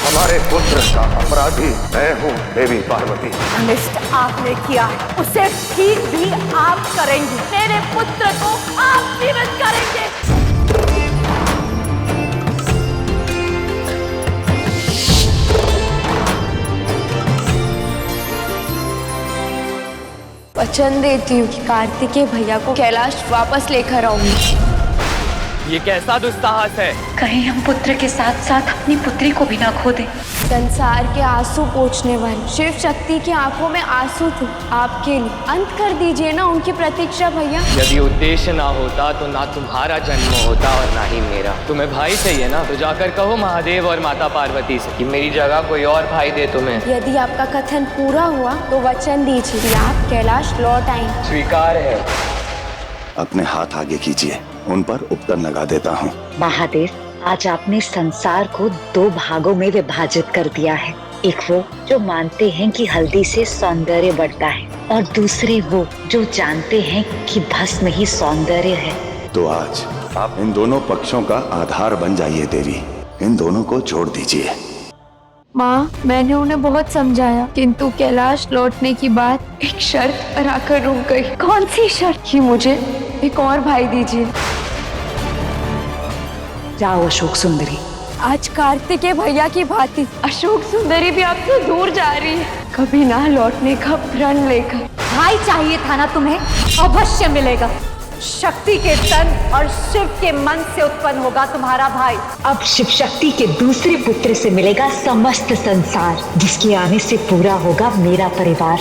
हमारे पुत्र का अपराधी मैं हूँ देवी पार्वती। अनिष्ट आपने किया है उसे ठीक भी आप करेंगी। मेरे पुत्र को आप जीवित करेंगे। वचन देती हूँ कि कार्तिकेय भैया को कैलाश वापस लेकर आऊंगी। ये कैसा दुस्साहस है? कहीं हम पुत्र के साथ साथ अपनी पुत्री को भी ना खो दें। संसार के आंसू पोंछने वाली शिव शक्ति की आंखों में आंसू थे आपके लिए। अंत कर दीजिए ना उनकी प्रतीक्षा भैया। यदि उद्देश्य ना होता तो ना तुम्हारा जन्म होता और ना ही मेरा। तुम्हें भाई चाहिए ना, तो जाकर कहो महादेव और माता पार्वती से कि मेरी जगह कोई और भाई दे तुम्हें। यदि आपका कथन पूरा हुआ तो वचन दीजिए कि आप कैलाश लौट आएंगे। स्वीकार है। अपने हाथ आगे कीजिए, उन पर उपटन लगा देता हूँ। महादेव, आज आपने संसार को 2 भागों में विभाजित कर दिया है। एक वो जो मानते हैं कि हल्दी से सौंदर्य बढ़ता है, और दूसरे वो जो जानते हैं कि भस्म ही सौंदर्य है। तो आज आप इन दोनों पक्षों का आधार बन जाइए देवी। इन दोनों को जोड़ दीजिए। माँ, मैंने उन्हें बहुत समझाया, किंतु कैलाश लौटने की बात एक शर्त पर आकर रुक गई। कौन सी शर्त? कि मुझे एक और भाई दीजिए। जाओ अशोक सुंदरी। आज कार्तिकेय भैया की भांति अशोक सुंदरी भी आपसे दूर जा रही है, कभी ना लौटने का प्रण लेकर। भाई चाहिए था ना तुम्हें, अवश्य मिलेगा। शक्ति के तन और शिव के मन से उत्पन्न होगा तुम्हारा भाई। अब शिव शक्ति के दूसरे पुत्र से मिलेगा समस्त संसार, जिसके आने से पूरा होगा मेरा परिवार।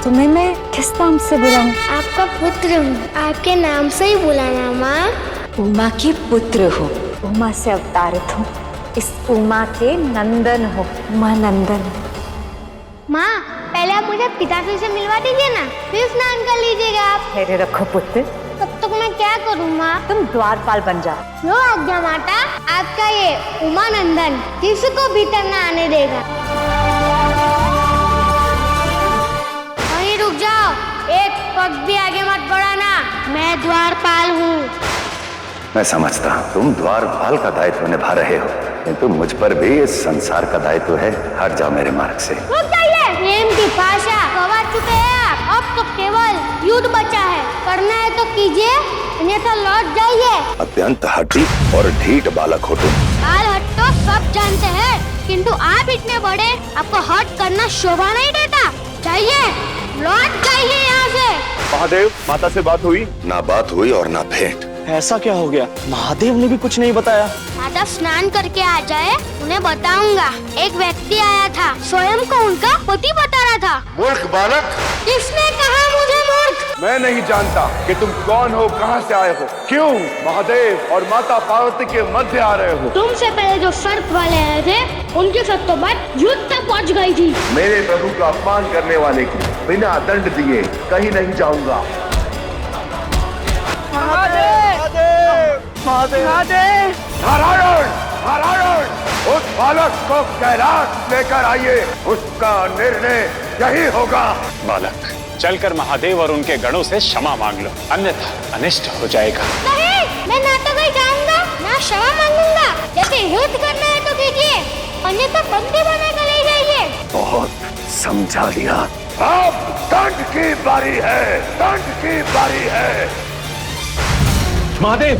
तुम्हें मैं किस नाम से बुलाऊं? आपका पुत्र हूँ, आपके नाम से ही बुलाना माँ। उमा के पुत्र हो, उमा से अवतारित हो, इस उमा के नंदन हो, उमा नंदन। माँ, पहले आप मुझे पिताश्री से मिलवा दीजिए ना, फिर स्नान कर लीजिएगा आप। मेरे रखो पुत्र, तब तक मैं क्या करूँ माँ? तुम द्वारपाल बन जाओ। लो आज्ञा माता, आपका ये उमा नंदन किसको भीतर न आने देगा। वहीं रुक जाओ, एक पग भी आगे मत बढ़ाना, मैं द्वारपाल हूँ। मैं समझता हूँ तुम द्वारपाल का दायित्व निभा रहे हो, किंतु मुझ पर भी इस संसार का दायित्व है। हट जाओ मेरे मार्ग से। रुक जाइए, प्रेम की भाषा गवा चुके हैं आप। अब तो केवल युद्ध बचा है, करना है तो कीजिए, अन्यथा लौट जाइए। अत्यंत हठी और ढीठ बालक हो तुम। बाल हट तो सब जानते हैं, किंतु आप इतने बड़े, आपको हट करना शोभा नहीं देता। जाइए, लौट जाइए यहाँ से। महादेव, माता से बात हुई? ना बात हुई और ना भेंट। ऐसा क्या हो गया? महादेव ने भी कुछ नहीं बताया। माता स्नान करके आ जाए, उन्हें बताऊंगा। एक व्यक्ति आया था, स्वयं को उनका पति बता रहा था। मूर्ख बालक! किसने कहा मुझे मूर्ख? मैं नहीं जानता कि तुम कौन हो, कहां से आए हो, क्यों महादेव और माता पार्वती के मध्य आ रहे हो। तुमसे पहले जो सर्प वाले आए थे, उनके साथ तो बात युद्ध तक पहुंच गई थी। मेरे प्रभु का अपमान करने वाले की बिना दंड दिए कहीं नहीं जाऊंगा। नारायण, नारायण, उस बालक को कैलाश लेकर आइए, उसका निर्णय यही होगा। बालक, चलकर महादेव और उनके गणों से क्षमा मांग लो, अन्यथा अनिष्ट हो जाएगा। नहीं, मैं ना तो कहीं जाऊंगा, ना क्षमा मांगूंगा। यदि युद्ध करना है तो कीजिए, अन्यथा बंदी बनाकर ले जाइए। बहुत समझा लिया, अब दंड की बारी है, दंड की बारी है। महादेव!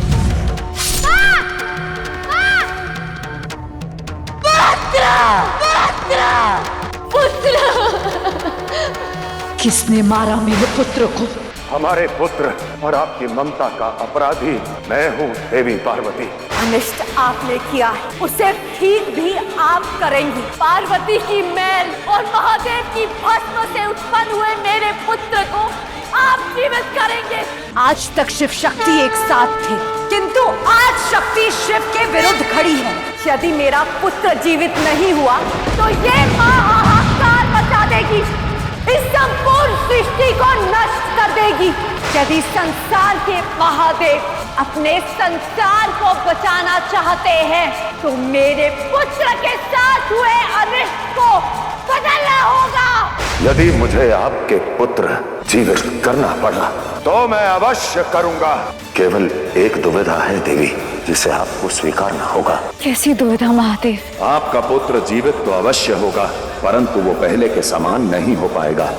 किसने मारा मेरे पुत्र को? हमारे पुत्र और आपकी ममता का अपराधी मैं हूँ देवी पार्वती। अनिष्ट आपने किया है उसे ठीक भी आप करेंगी। पार्वती की मैल और महादेव की भस्म से उत्पन्न हुए मेरे पुत्र को आप जीवित करेंगे। आज तक शिव शक्ति एक साथ थे, किंतु आज शक्ति शिव के विरुद्ध खड़ी है। यदि मेरा पुत्र जीवित नहीं हुआ तो ये माँ हाहाकार मचा देगी, इस संपूर्ण सृष्टि को नष्ट कर देगी। यदि संसार के महादेव अपने संसार को बचाना चाहते हैं तो मेरे पुत्र के साथ यदि मुझे आपके पुत्र जीवित करना पड़ा तो मैं अवश्य करूंगा। केवल एक दुविधा है देवी, जिसे आपको स्वीकारना होगा। कैसी दुविधा महादेव? आपका पुत्र जीवित तो अवश्य होगा, परंतु वो पहले के समान नहीं हो पाएगा।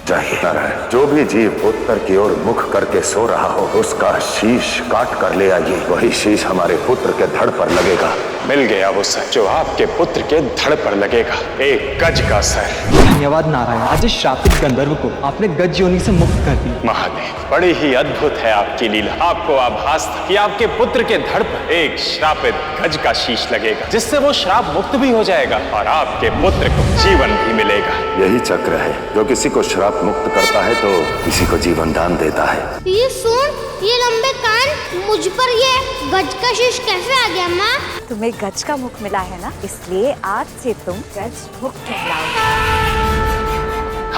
चाहिए जो भी जीव उत्तर की ओर मुख करके सो रहा हो, उसका शीश काट कर ले आइए। वही शीश हमारे पुत्र के धड़ पर लगेगा। मिल गया वो सर जो आपके पुत्र के धड़ पर लगेगा, एक गज का सर। धन्यवाद नारायण, आज इस श्रापित गंधर्व को आपने गज योनि से मुक्त कर दिया। महादेव, बड़ी ही अद्भुत है आपकी लीला। आपको आभास था कि आपके पुत्र के धड़ पर एक श्रापित गज का शीश लगेगा, जिससे वो श्राप मुक्त भी हो जाएगा और आपके पुत्र को जीवन भी मिलेगा। यही चक्र है जो किसी को श्राप मुक्त करता है तो किसी को जीवन दान देता है। ये सुन, ये लंबे कान, मुझ पर ये गज का शीश कैसे आ गया माँ? तुम्हें गज का मुख मिला है ना, इसलिए आज से तुम गज मुख कहलाओगे।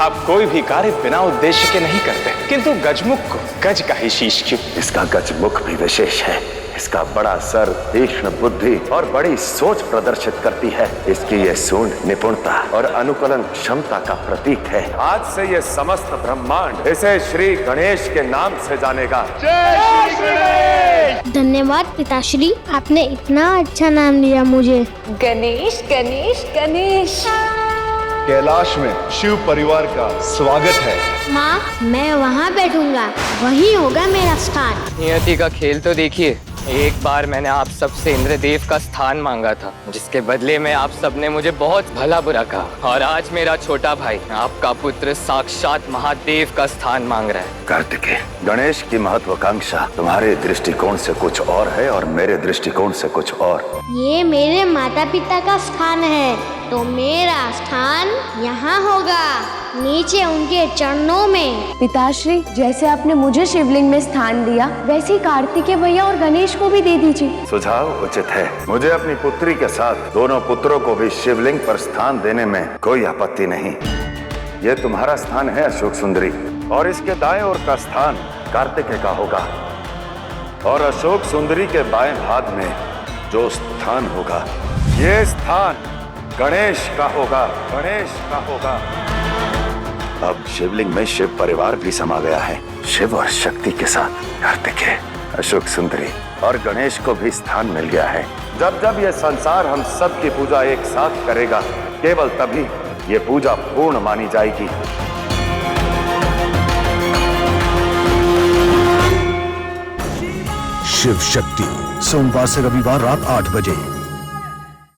आप कोई भी कार्य बिना उद्देश्य के नहीं करते, किंतु गजमुख को गज का ही शीश क्यों? इसका गजमुख भी विशेष है। इसका बड़ा सर, तीक्ष्ण बुद्धि और बड़ी सोच प्रदर्शित करती है। इसकी ये सूंड निपुणता और अनुकूलन क्षमता का प्रतीक है। आज से ये समस्त ब्रह्मांड इसे श्री गणेश के नाम से जानेगा। जय श्री गणेश। धन्यवाद पिताश्री, आपने इतना अच्छा नाम दिया मुझे। गणेश गणेश गणेश। कैलाश में शिव परिवार का स्वागत है। माँ, मैं वहाँ बैठूंगा, वही होगा मेरा स्थान। नियति का खेल तो देखिए। एक बार मैंने आप सबसे इंद्रदेव का स्थान मांगा था, जिसके बदले में आप सबने मुझे बहुत भला बुरा कहा, और आज मेरा छोटा भाई, आपका पुत्र, साक्षात महादेव का स्थान मांग रहा है। कार्तिकेय, गणेश की महत्वाकांक्षा तुम्हारे दृष्टिकोण से कुछ और है और मेरे दृष्टिकोण से कुछ और। ये मेरे माता पिता का स्थान है, तो मेरा स्थान यहाँ होगा, नीचे उनके चरणों में। पिताश्री, जैसे आपने मुझे शिवलिंग में स्थान दिया, वैसे ही कार्तिकेय भैया और गणेश को भी दे दीजिए। सुझाव उचित है। मुझे अपनी पुत्री के साथ दोनों पुत्रों को भी शिवलिंग पर स्थान देने में कोई आपत्ति नहीं। ये तुम्हारा स्थान है अशोक सुंदरी, और इसके दाएं ओर का स्थान कार्तिकेय का होगा, और अशोक सुंदरी के बाएं भाग में जो स्थान होगा, ये स्थान गणेश का होगा। गणेश का होगा। अब शिवलिंग में शिव परिवार भी समा गया है, शिव और शक्ति के साथ। कार्तिकेय, अशोक सुंदरी और गणेश को भी स्थान मिल गया है। जब जब ये संसार हम सब की पूजा एक साथ करेगा, केवल तभी ये पूजा पूर्ण मानी जाएगी। शिव शक्ति, सोमवार से रविवार रात 8 बजे।